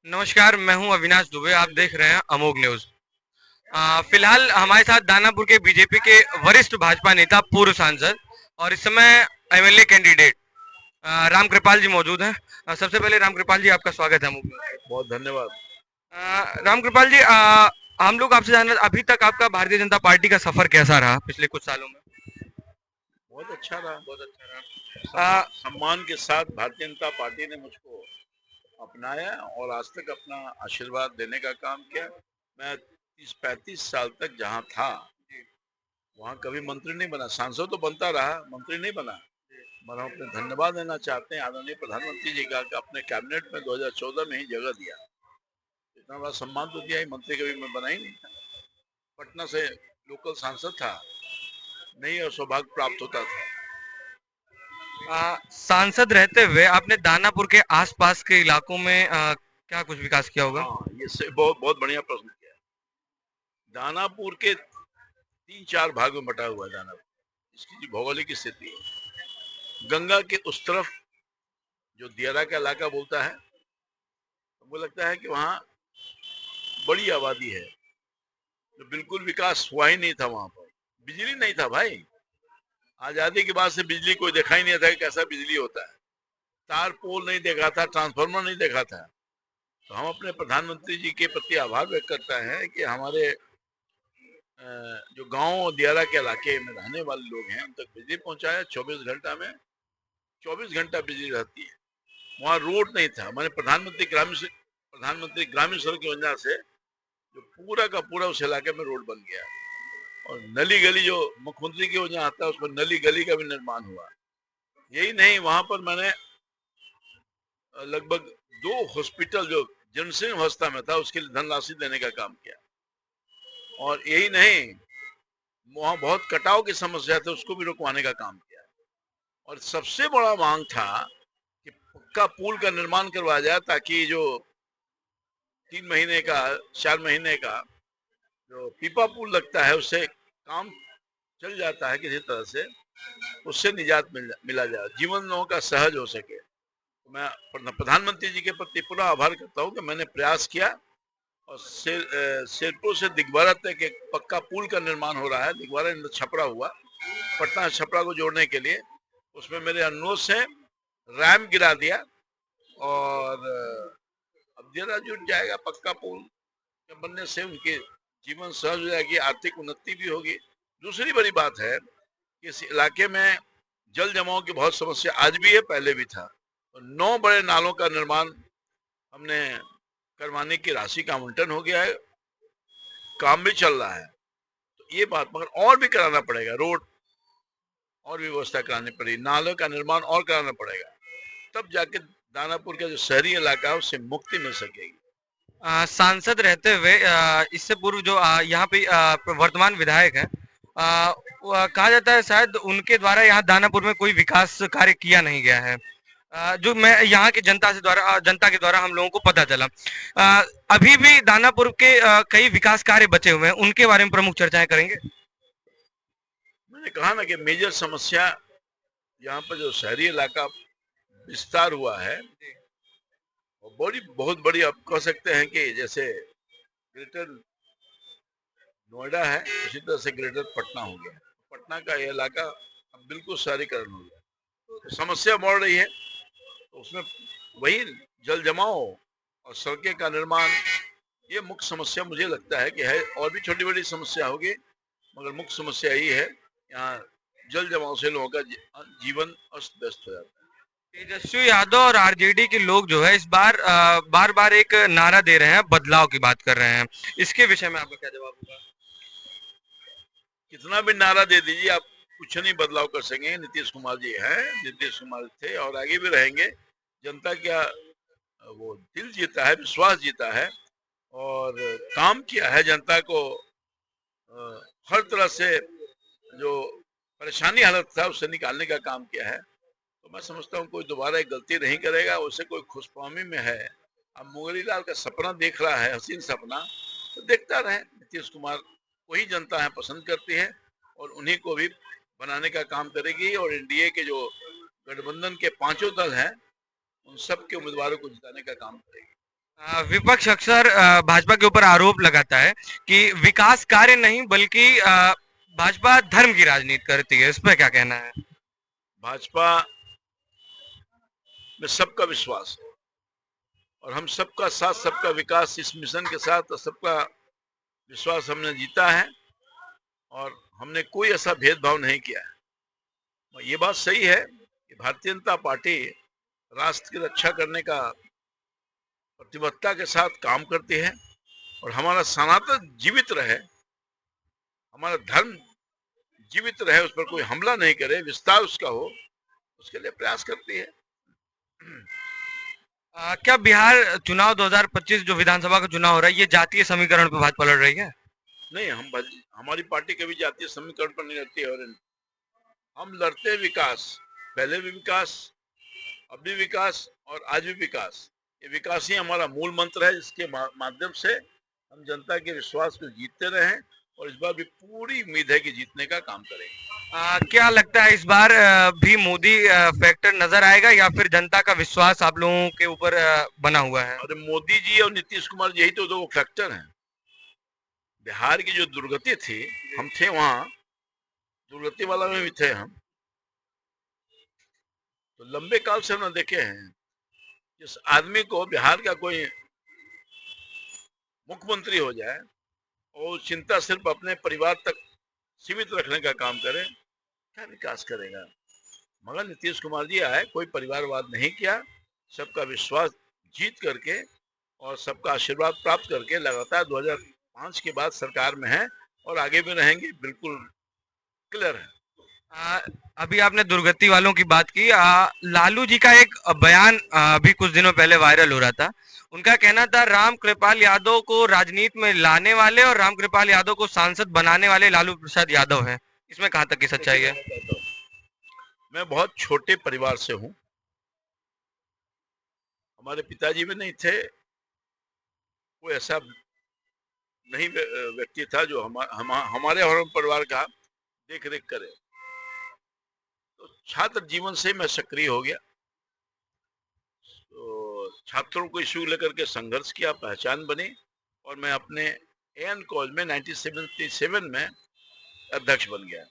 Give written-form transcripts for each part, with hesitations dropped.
नमस्कार, मैं हूं अविनाश दुबे। आप देख रहे हैं अमोघ न्यूज। फिलहाल हमारे साथ दानापुर के बीजेपी के वरिष्ठ भाजपा नेता, पूर्व सांसद और इस समय एमएलए कैंडिडेट राम कृपाल जी मौजूद हैं। सबसे पहले राम कृपाल जी, आपका स्वागत है अमोघ न्यूज में। बहुत धन्यवाद। राम कृपाल जी, हम लोग आपसे जानना, अभी तक आपका भारतीय जनता पार्टी का सफर कैसा रहा पिछले कुछ सालों में? बहुत अच्छा रहा। बहुत अच्छा रहा। सम्मान के साथ भारतीय जनता पार्टी ने मुझको अपनाया और आज तक अपना आशीर्वाद देने का काम किया। मैं 30-35 साल तक जहाँ था वहाँ कभी मंत्री नहीं बना। सांसद तो बनता रहा, मंत्री नहीं बना। पर हम अपने धन्यवाद देना चाहते हैं आदरणीय प्रधानमंत्री जी का कि अपने कैबिनेट में 2014 में ही जगह दिया। इतना बड़ा सम्मान तो दिया ही, मंत्री कभी मैं बना ही नहीं था। पटना से लोकल सांसद था, नहीं और सौभाग्य प्राप्त होता था। सांसद रहते हुए आपने दानापुर के आसपास के इलाकों में क्या कुछ विकास किया होगा? हाँ, ये से बहुत बहुत बढ़िया प्रश्न किया। दानापुर के 3-4 भाग में बटा हुआ है दानापुर। इसकी जो भौगोलिक स्थिति है, गंगा के उस तरफ जो दियारा का इलाका बोलता है, हमको लगता है कि वहाँ बड़ी आबादी है। तो बिल्कुल विकास हुआ ही नहीं था वहां पर। बिजली नहीं था भाई। आजादी के बाद से बिजली कोई देखा ही नहीं था कि कैसा बिजली होता है। तार पोल नहीं देखा था, ट्रांसफार्मर नहीं देखा था। तो हम अपने प्रधानमंत्री जी के प्रति आभार व्यक्त करते हैं कि हमारे जो गांव दियारा के इलाके में रहने वाले लोग हैं उन तक बिजली पहुंचाया। 24 घंटा में 24 घंटा बिजली रहती है। वहाँ रोड नहीं था। मैंने प्रधानमंत्री ग्रामीण सड़क योजना से जो पूरा का पूरा उस इलाके में रोड बन गया। और नली गली जो मुख्यमंत्री की योजना आता है उसमें नली गली का भी निर्माण हुआ। यही नहीं, वहां पर मैंने लगभग 2 हॉस्पिटल जो जनसिंह अवस्था में था उसके लिए धनराशि देने का काम किया। और यही नहीं, वहां बहुत कटाव की समस्या थी, उसको भी रुकवाने का काम किया। और सबसे बड़ा मांग था कि पक्का पुल का निर्माण करवाया जाए ताकि जो 3 महीने का 4 महीने का जो पीपा पुल लगता है उससे काम चल जाता है किसी तरह से, उससे निजात मिला जाए, जीवन लोगों का सहज हो सके। तो मैं प्रधानमंत्री जी के प्रति पूरा आभार करता हूँ कि मैंने प्रयास किया। और सिरपुर से दिगवारा तक एक पक्का पुल का निर्माण हो रहा है। दिगवारा छपरा हुआ, पटना छपरा को जोड़ने के लिए। उसमें मेरे अनुरोध से रैम गिरा दिया और अब जरा जुट जाएगा। पक्का पुल के बनने से उनके जीवन सहज हो जाएगी, आर्थिक उन्नति भी होगी। दूसरी बड़ी बात है कि इस इलाके में जल जमाव की बहुत समस्या आज भी है, पहले भी था। तो 9 बड़े नालों का निर्माण हमने करवाने की राशि का आवंटन हो गया है, काम भी चल रहा है। तो ये बात, मगर और भी कराना पड़ेगा। रोड और भी व्यवस्था करानी पड़ेगी, नालों का निर्माण और कराना पड़ेगा, तब जाके दानापुर का जो शहरी इलाका है उससे मुक्ति मिल सकेगी। सांसद रहते हुए इससे पूर्व जो यहाँ पे वर्तमान विधायक हैं, कहा जाता है शायद उनके द्वारा यहाँ दानापुर में कोई विकास कार्य किया नहीं गया है। जो मैं यहाँ की जनता के द्वारा हम लोगों को पता चला। अ, अभी भी दानापुर के कई विकास कार्य बचे हुए हैं, उनके बारे में प्रमुख चर्चाएं करेंगे। मैंने कहा ना कि मेजर समस्या यहाँ पर जो शहरी इलाका विस्तार हुआ है, और बड़ी बहुत बड़ी आप कह सकते हैं कि जैसे ग्रेटर नोएडा है उसी तरह से ग्रेटर पटना हो गया। पटना का ये इलाका अब बिल्कुल शहरीकरण हो गया। तो समस्या बढ़ रही है। तो उसमें वही जल जमाव और सड़कें का निर्माण, ये मुख्य समस्या मुझे लगता है कि है। और भी छोटी बड़ी समस्या होगी, मगर मुख्य समस्या यही है। यहाँ जल जमाव से लोगों का जीवन अस्त व्यस्त हो जाता है। तेजस्वी यादव और आरजेडी के लोग जो है इस बार बार बार एक नारा दे रहे हैं, बदलाव की बात कर रहे हैं। इसके विषय में आपका क्या जवाब होगा? कितना भी नारा दे दीजिए, आप कुछ नहीं बदलाव कर सकेंगे। नीतीश कुमार जी हैं, नीतीश कुमार थे और आगे भी रहेंगे। जनता क्या वो दिल जीता है, विश्वास जीता है और काम किया है। जनता को हर तरह से जो परेशानी हालत था उससे निकालने का काम किया है। तो मैं समझता हूँ कोई दोबारा एक गलती नहीं करेगा। उससे कोई खुशफहमी में है, अब मुंगरी लाल का सपना देख रहा है, हसीन सपना, तो देखता रहे। नीतीश कुमार वही जनता है पसंद करती है और उन्हीं को भी बनाने का काम करेगी। और एनडीए के जो गठबंधन के 5 दल हैं उन सब के उम्मीदवारों को जिताने का काम करेगी। विपक्ष अक्सर भाजपा के ऊपर आरोप लगाता है कि विकास कार्य नहीं बल्कि भाजपा धर्म की राजनीति करती है। इस पर क्या कहना है? भाजपा में सबका विश्वास है और हम सबका साथ सबका विकास इस मिशन के साथ सबका विश्वास हमने जीता है और हमने कोई ऐसा भेदभाव नहीं किया है। ये बात सही है कि भारतीय जनता पार्टी राष्ट्र की रक्षा करने का प्रतिबद्धता के साथ काम करती है और हमारा सनातन जीवित रहे, हमारा धर्म जीवित रहे, उस पर कोई हमला नहीं करे, विस्तार उसका हो, उसके लिए प्रयास करती है। क्या बिहार चुनाव 2025 जो विधानसभा का चुनाव हो रहा है ये जातीय समीकरण पर भाजपा लड़ रही है? नहीं, हमारी पार्टी कभी जातीय समीकरण पर नहीं लड़ती है और हम लड़ते हैं विकास, पहले भी विकास, अब भी विकास और आज भी विकास। ये विकास ही हमारा मूल मंत्र है जिसके माध्यम से हम जनता के विश्वास को जीतते रहे और इस बार भी पूरी उम्मीद है कि जीतने का काम करेंगे। क्या लगता है इस बार भी मोदी फैक्टर नजर आएगा या फिर जनता का विश्वास आप लोगों के ऊपर बना हुआ है? और मोदी जी और नीतीश कुमार यही तो दो फैक्टर हैं। बिहार की जो दुर्गति थी, हम थे वहां, दुर्गति वाला में भी थे हम, तो लंबे काल से हमने देखे हैं जिस आदमी को बिहार का कोई मुख्यमंत्री हो जाए और चिंता सिर्फ अपने परिवार तक सीमित रखने का काम करे, क्या विकास करेगा? मगर नीतीश कुमार जी आए, कोई परिवारवाद नहीं किया, सबका विश्वास जीत करके और सबका आशीर्वाद प्राप्त करके लगातार 2005 के बाद सरकार में है और आगे भी रहेंगे, बिल्कुल क्लियर है। अभी आपने दुर्गति वालों की बात की। लालू जी का एक बयान अभी कुछ दिनों पहले वायरल हो रहा था। उनका कहना था राम कृपाल यादव को राजनीति में लाने वाले और राम कृपाल यादव को सांसद बनाने वाले लालू प्रसाद यादव हैं। इसमें कहाँ तक की सच्चाई है? मैं बहुत छोटे परिवार से हूँ, हमारे पिताजी भी नहीं थे, कोई ऐसा नहीं व्यक्ति था जो हमारे और परिवार का देख रेख करे। तो छात्र जीवन से मैं सक्रिय हो गया, तो छात्रों को इश्यू लेकर के संघर्ष किया, पहचान बनी और मैं अपने एन कॉलेज में 1977 में अध्यक्ष बन गया।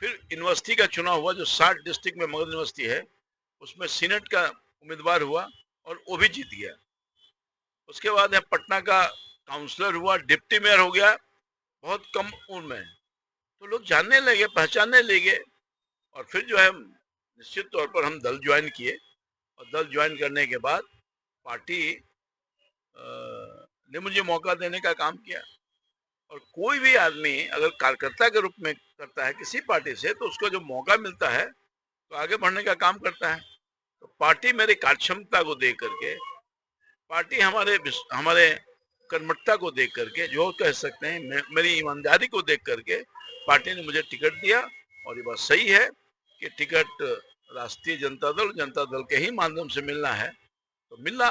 फिर यूनिवर्सिटी का चुनाव हुआ जो 60 डिस्ट्रिक्ट में मगध यूनिवर्सिटी है, उसमें सीनेट का उम्मीदवार हुआ और वो भी जीत गया। उसके बाद पटना का काउंसलर हुआ, डिप्टी मेयर हो गया बहुत कम उम्र में। तो लोग जानने लगे, पहचानने लगे और फिर जो है निश्चित तौर पर हम दल ज्वाइन किए और दल ज्वाइन करने के बाद पार्टी ने मुझे मौका देने का काम किया। और कोई भी आदमी अगर कार्यकर्ता के रूप में करता है किसी पार्टी से, तो उसको जो मौका मिलता है तो आगे बढ़ने का काम करता है। तो पार्टी मेरी कार्यक्षमता को देख करके, पार्टी हमारे कर्मठता को देख करके, जो कह सकते हैं मेरी ईमानदारी को देख करके पार्टी ने मुझे टिकट दिया। और ये बात सही है कि टिकट राष्ट्रीय जनता दल के ही माध्यम से मिलना है, तो मिला,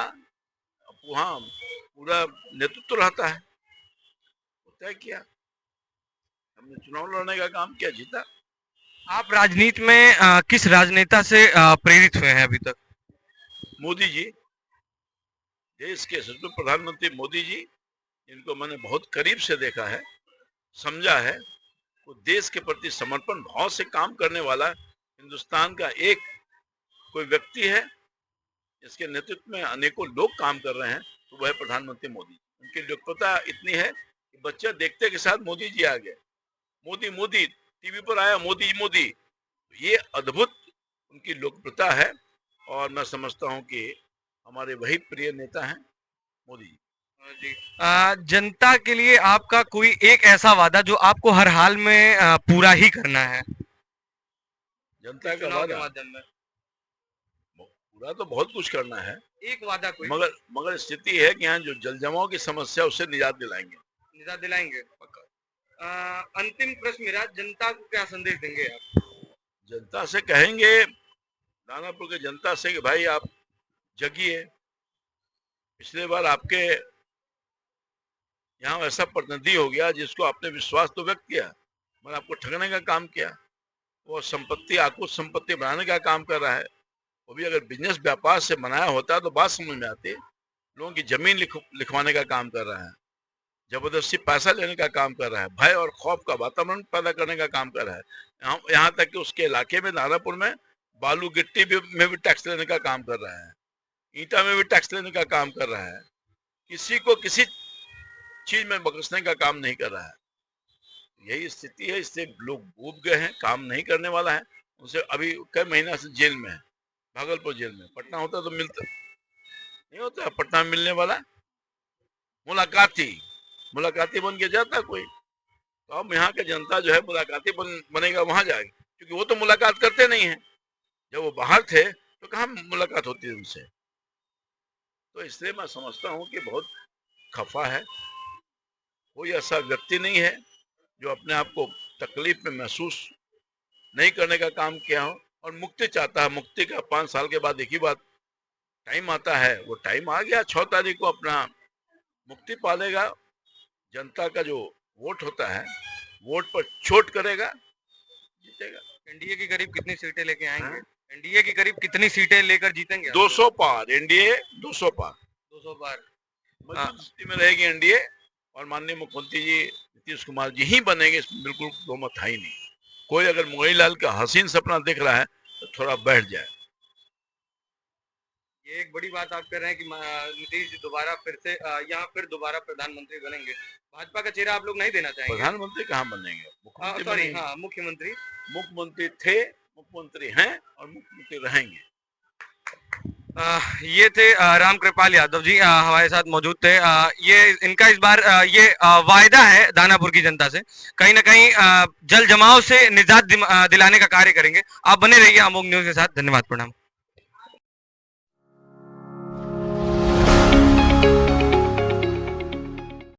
वहाँ पूरा नेतृत्व रहता है, तय किया, हमने चुनाव लड़ने का काम किया, जीता। आप राजनीति में किस राजनेता से प्रेरित हुए हैं अभी तक? मोदी जी, देश के सचमुच प्रधानमंत्री मोदी जी, इनको मैंने बहुत करीब से देखा है, समझा है। वो देश के प्रति समर्पण भाव से काम करने वाला हिंदुस्तान का एक कोई व्यक्ति है जिसके नेतृत्व में अनेकों लोग काम कर रहे हैं, तो वह प्रधानमंत्री मोदी। उनकी लोकप्रियता इतनी है कि बच्चे देखते के साथ मोदी जी आ गए, मोदी मोदी, टीवी पर आया मोदी मोदी। ये अद्भुत उनकी लोकप्रियता है और मैं समझता हूं कि हमारे वही प्रिय नेता हैं मोदी जी। जनता के लिए आपका कोई एक ऐसा वादा जो आपको हर हाल में पूरा ही करना है? जनता का वादा पूरा तो बहुत कुछ करना है, एक वादा कोई। मगर स्थिति है कि यहाँ जो जल जमाव की समस्या, उससे निजात दिलाएंगे। अंतिम प्रश्न मेरा, जनता को क्या संदेश देंगे आप? जनता से कहेंगे, दानापुर के जनता से, कि भाई आप जगिए। पिछले बार आपके यहाँ ऐसा प्रतिनिधि हो गया जिसको आपने विश्वास तो व्यक्त किया मगर आपको ठगने का काम किया। वो संपत्ति, आकुल संपत्ति बनाने का काम कर रहा है। वो भी अगर बिजनेस व्यापार से बनाया होता तो बात समझ में आती। लोगों की जमीन लिखवाने का काम कर रहा है, जबरदस्ती पैसा लेने का काम कर रहा है, भय और खौफ का वातावरण पैदा करने का काम कर रहा है। यहाँ तक कि उसके इलाके में दानापुर में बालू गिट्टी में भी टैक्स लेने का काम कर रहा है, ईंटा में भी टैक्स लेने का काम कर रहा है, किसी को किसी चीज में बकसने का काम नहीं कर रहा है। यही स्थिति है, इससे लोग ऊब गए हैं, काम नहीं करने वाला है। उनसे अभी कई महीना से जेल में है, भागलपुर जेल में। पटना होता तो मिलता नहीं, होता पटना में मिलने वाला मुलाकाती बन के जाता कोई। तो अब यहाँ की जनता जो है मुलाकाती बनेगा वहां जाएगी, क्योंकि वो तो मुलाकात करते नहीं है। जब वो बाहर थे तो कहाँ मुलाकात होती है उनसे। तो इसलिए मैं समझता हूँ कि बहुत खफा है। कोई ऐसा व्यक्ति नहीं है जो अपने आप को तकलीफ में महसूस नहीं करने का काम किया हो और मुक्ति चाहता है। मुक्ति का 5 साल के बाद एक ही बात टाइम आता है, वो टाइम आ गया। 6 तारीख को अपना मुक्ति पालेगा। जनता का जो वोट होता है, वोट पर चोट करेगा, जीतेगा। एनडीए की करीब कितनी सीटें लेके आएंगे? एनडीए की करीब कितनी सीटें लेकर जीतेंगे? 200 पार एनडीए, 200 पार 200 पार मजबूत स्थिति में रहेगी एनडीए। और माननीय मुख्यमंत्री जी नीतीश कुमार जी ही बनेंगे, इसमें बिल्कुल दो मत है ही नहीं। कोई अगर मोहनलाल का हसीन सपना देख रहा है तो थोड़ा बैठ जाए। ये एक बड़ी बात आप कह रहे हैं कि नीतीश जी दोबारा फिर से यहाँ फिर दोबारा प्रधानमंत्री बनेंगे। भाजपा का चेहरा आप लोग नहीं देना चाहेंगे? प्रधानमंत्री कहाँ बनेंगे, मुख्यमंत्री सॉरी, बनेंगे। हाँ, मुख्यमंत्री। मुख्यमंत्री थे, मुख्यमंत्री हैं और मुख्यमंत्री रहेंगे। ये थे राम कृपाल यादव जी हमारे साथ मौजूद थे। ये इनका इस बार ये वायदा है दानापुर की जनता से, कहीं ना कहीं जल जमाव से निजात दिलाने का कार्य करेंगे। आप बने रहिए अमोघ न्यूज के साथ। धन्यवाद, प्रणाम।